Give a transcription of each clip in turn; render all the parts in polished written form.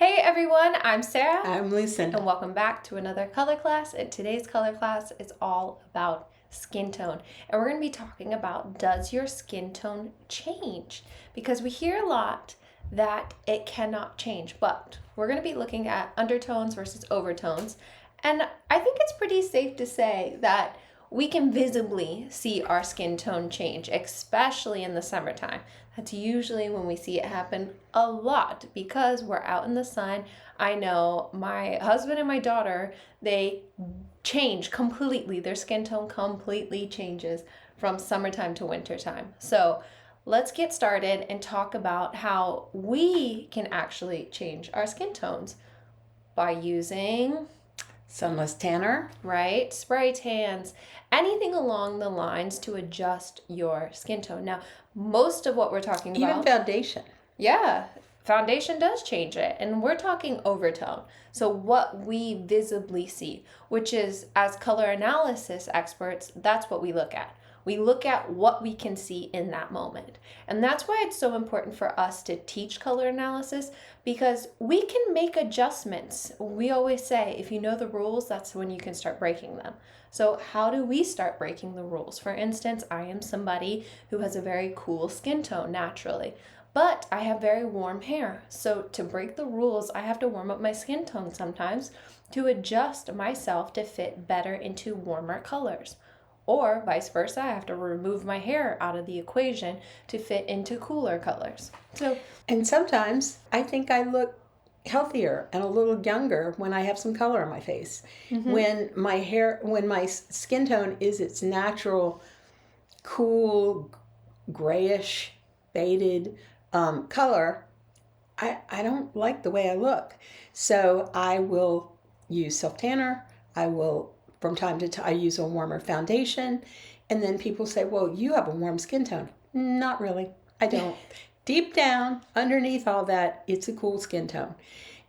Hey everyone, I'm Sarah. I'm Lucinda. And welcome back to another color class. And today's color class is all about skin tone. And we're going to be talking about, does your skin tone change? Because we hear a lot that it cannot change, but we're going to be looking at undertones versus overtones. And I think it's pretty safe to say that we can visibly see our skin tone change, especially in the summertime. That's usually when we see it happen a lot because we're out in the sun. I know my husband and my daughter, they change completely. Their skin tone completely changes from summertime to wintertime. So let's get started and talk about how we can actually change our skin tones by using Sunless tanner. right? Spray tans, anything along the lines to adjust your skin tone. Now, most of what we're talking about, Even foundation. yeah, foundation does change it. And we're talking overtone. So, what we visibly see, which is as color analysis experts, that's what we look at. We look at what we can see in that moment. And that's why it's so important for us to teach color analysis because we can make adjustments. We always say, if you know the rules, that's when you can start breaking them. So, how do we start breaking the rules? For instance, I am somebody who has a very cool skin tone naturally, but I have very warm hair. So, to break the rules, I have to warm up my skin tone sometimes to adjust myself to fit better into warmer colors. Or vice versa, I have to remove my hair out of the equation to fit into cooler colors. And sometimes I think I look healthier and a little younger when I have some color on my face. When my skin tone is its natural, cool, grayish, faded color, I don't like the way I look. So I will use self-tanner. I will, from time to time, I use a warmer foundation. And then people say, well, you have a warm skin tone. Not really. I don't. Deep down, underneath all that, it's a cool skin tone.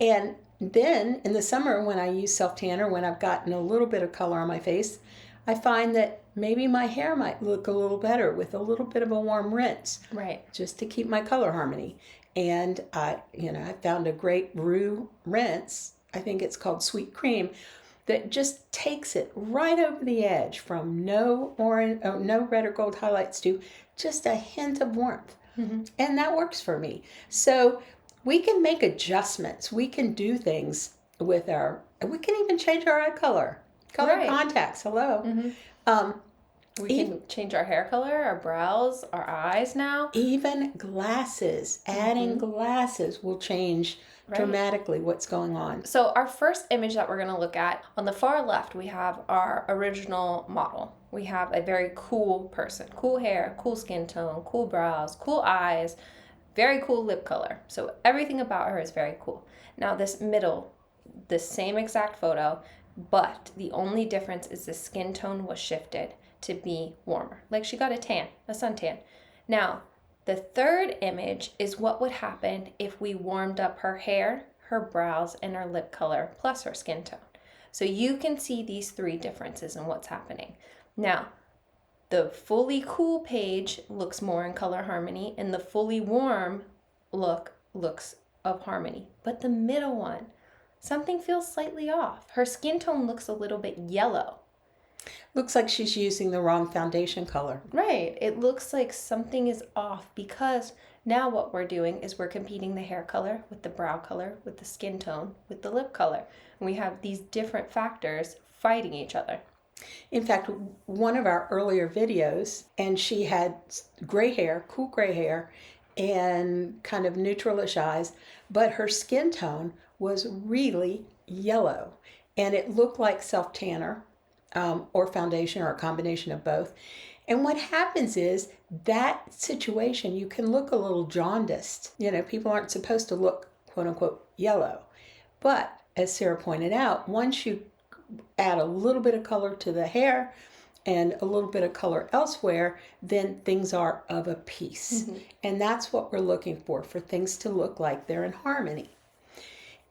And then in the summer, when I use self-tanner, when I've gotten a little bit of color on my face, I find that maybe my hair might look a little better with a little bit of a warm rinse. Right. Just to keep my color harmony. And I found a great roux rinse. I think it's called Sweet Cream, that just takes it right over the edge from no red or gold highlights to just a hint of warmth. And that works for me. So we can make adjustments. We can do things we can even change our eye color. Color Right. contacts, hello. We can change our hair color, our brows, our eyes now. Even glasses, adding glasses will change dramatically what's going on. So our first image that we're going to look at, on the far left, we have our original model. We have a very cool person, cool hair, cool skin tone, cool brows, cool eyes, very cool lip color. So everything about her is very cool. Now this middle, the same exact photo, but the only difference is the skin tone was shifted to be warmer. Like she got a tan, a suntan. Now, the third image is what would happen if we warmed up her hair, her brows, and her lip color, plus her skin tone. So you can see these three differences in what's happening. Now, the fully cool page looks more in color harmony, and the fully warm looks of harmony. But the middle one, something feels slightly off. Her skin tone looks a little bit yellow. Looks like she's using the wrong foundation color. Right. It looks like something is off because now what we're doing is we're competing the hair color with the brow color, with the skin tone, with the lip color. And we have these different factors fighting each other. In fact, one of our earlier videos, and she had gray hair, cool gray hair, and kind of neutralish eyes, but her skin tone was really yellow. And it looked like self-tanner. Or foundation or a combination of both. And what happens is that situation, you can look a little jaundiced. People aren't supposed to look, quote unquote, yellow. But as Sarah pointed out, once you add a little bit of color to the hair and a little bit of color elsewhere, then things are of a piece. And that's what we're looking for things to look like they're in harmony.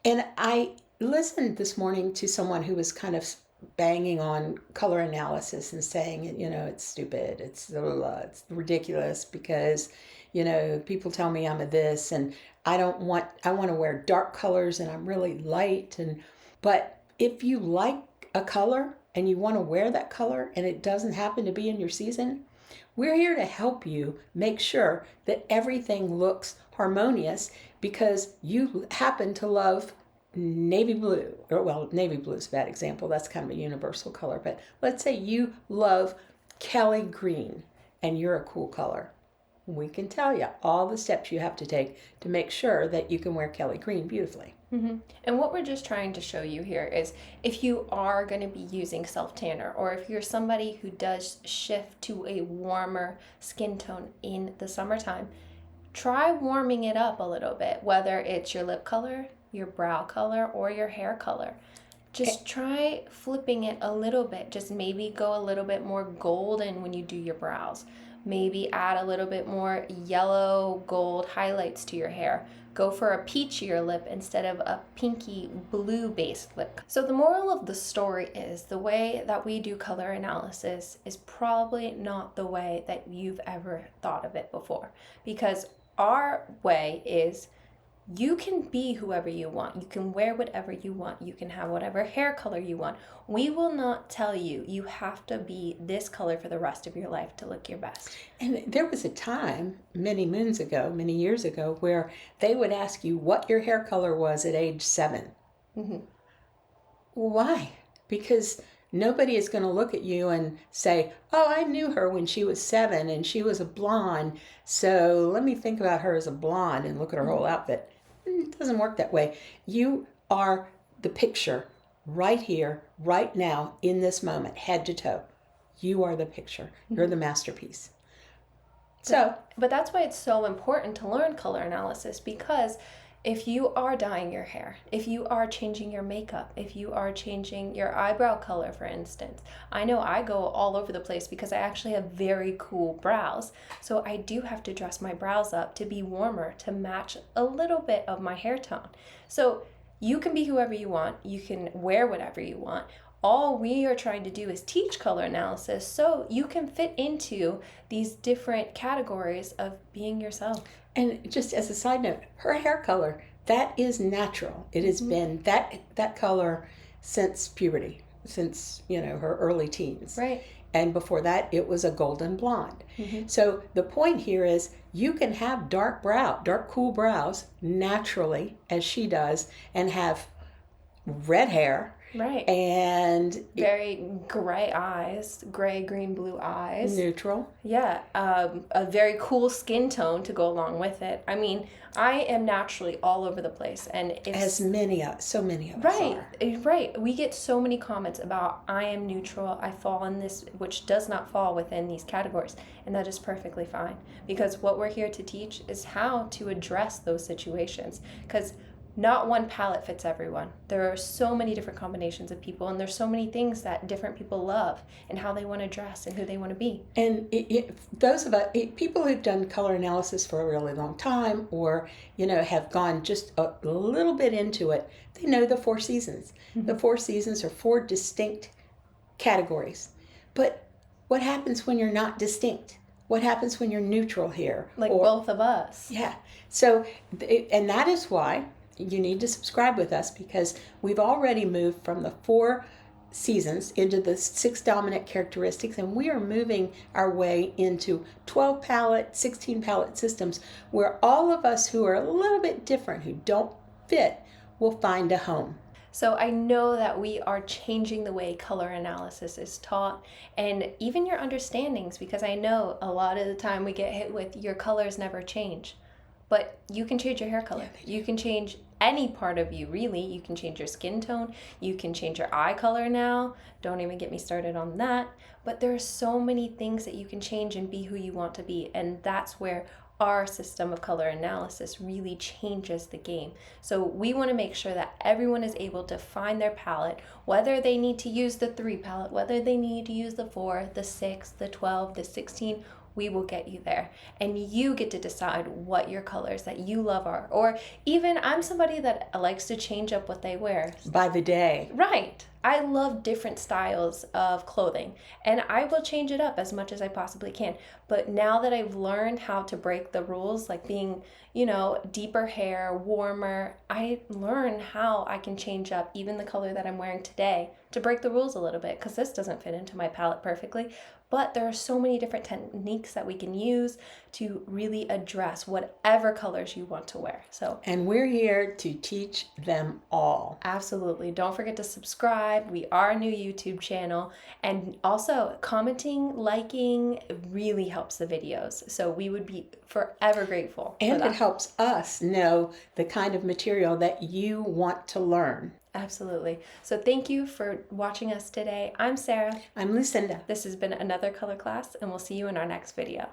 And I listened this morning to someone who was kind of banging on color analysis and saying, it's stupid, it's ridiculous because, people tell me I'm a this, and I want to wear dark colors and I'm really light. But if you like a color and you want to wear that color and it doesn't happen to be in your season, we're here to help you make sure that everything looks harmonious because you happen to love navy blue. Navy blue is a bad example. That's kind of a universal color. But let's say you love Kelly green and you're a cool color. We can tell you all the steps you have to take to make sure that you can wear Kelly green beautifully. Mm-hmm. And what we're just trying to show you here is if you are going to be using self-tanner, or if you're somebody who does shift to a warmer skin tone in the summertime, try warming it up a little bit, whether it's your lip color, your brow color, or your hair color. Just try flipping it a little bit. Just maybe go a little bit more golden when you do your brows. Maybe add a little bit more yellow gold highlights to your hair. Go for a peachier lip instead of a pinky blue based lip. So the moral of the story is the way that we do color analysis is probably not the way that you've ever thought of it before, because our way is you can be whoever you want. You can wear whatever you want. You can have whatever hair color you want. We will not tell you you have to be this color for the rest of your life to look your best. And there was a time many years ago, where they would ask you what your hair color was at age 7. Mm-hmm. Why? Because nobody is going to look at you and say, oh, I knew her when she was 7 and she was a blonde, so let me think about her as a blonde and look at her whole outfit. It doesn't work that way. You are the picture right here, right now, in this moment, head to toe. You are the picture. You're the masterpiece. But that's why it's so important to learn color analysis, because if you are dyeing your hair, if you are changing your makeup, if you are changing your eyebrow color, for instance, I know I go all over the place because I actually have very cool brows. So I do have to dress my brows up to be warmer, to match a little bit of my hair tone. So you can be whoever you want. You can wear whatever you want. All we are trying to do is teach color analysis so you can fit into these different categories of being yourself. And just as a side note, her hair color, that is natural. It has been that color since puberty, since, her early teens. Right. And before that, it was a golden blonde. Mm-hmm. So the point here is you can have dark, cool brows naturally, as she does, and have red hair. Right. And very gray eyes, gray, green, blue eyes. Neutral. Yeah. A very cool skin tone to go along with it. I mean, I am naturally all over the place, and it's so many of us are. Right. We get so many comments about I am neutral, I fall in this, which does not fall within these categories, and that is perfectly fine, because what we're here to teach is how to address those situations, because not one palette fits everyone. There are so many different combinations of people, and there's so many things that different people love and how they want to dress and who they want to be. And those of us, people who've done color analysis for a really long time, or have gone just a little bit into it, they know the 4 seasons. Mm-hmm. The 4 seasons are 4 distinct categories. But what happens when you're not distinct? What happens when you're neutral here? Like both of us. Yeah. So, and that is why you need to subscribe with us, because we've already moved from the 4 seasons into the 6 dominant characteristics, and we are moving our way into 12 palette, 16 palette systems, where all of us who are a little bit different, who don't fit, will find a home. So I know that we are changing the way color analysis is taught, and even your understandings, because I know a lot of the time we get hit with your colors never change. But you can change your hair color. Yeah, you can change any part of you, really. You can change your skin tone. You can change your eye color now. Don't even get me started on that. But there are so many things that you can change and be who you want to be. And that's where our system of color analysis really changes the game. So we want to make sure that everyone is able to find their palette, whether they need to use the 3 palette, whether they need to use the 4, the 6, the 12, the 16, we will get you there. And you get to decide what your colors that you love are. Or even I'm somebody that likes to change up what they wear. By the day. Right. I love different styles of clothing, and I will change it up as much as I possibly can. But now that I've learned how to break the rules, like being, deeper hair, warmer, I learn how I can change up even the color that I'm wearing today to break the rules a little bit, because this doesn't fit into my palette perfectly. But there are so many different techniques that we can use to really address whatever colors you want to wear. So, And we're here to teach them all. absolutely. Don't forget to subscribe. We are a new YouTube channel. And also, commenting, liking really helps the videos. So, we would be forever grateful for And that. it helps us know the kind of material that you want to learn. Absolutely. So, thank you for watching us today. I'm Sarah. I'm Lucinda. This has been another color class, and we'll see you in our next video.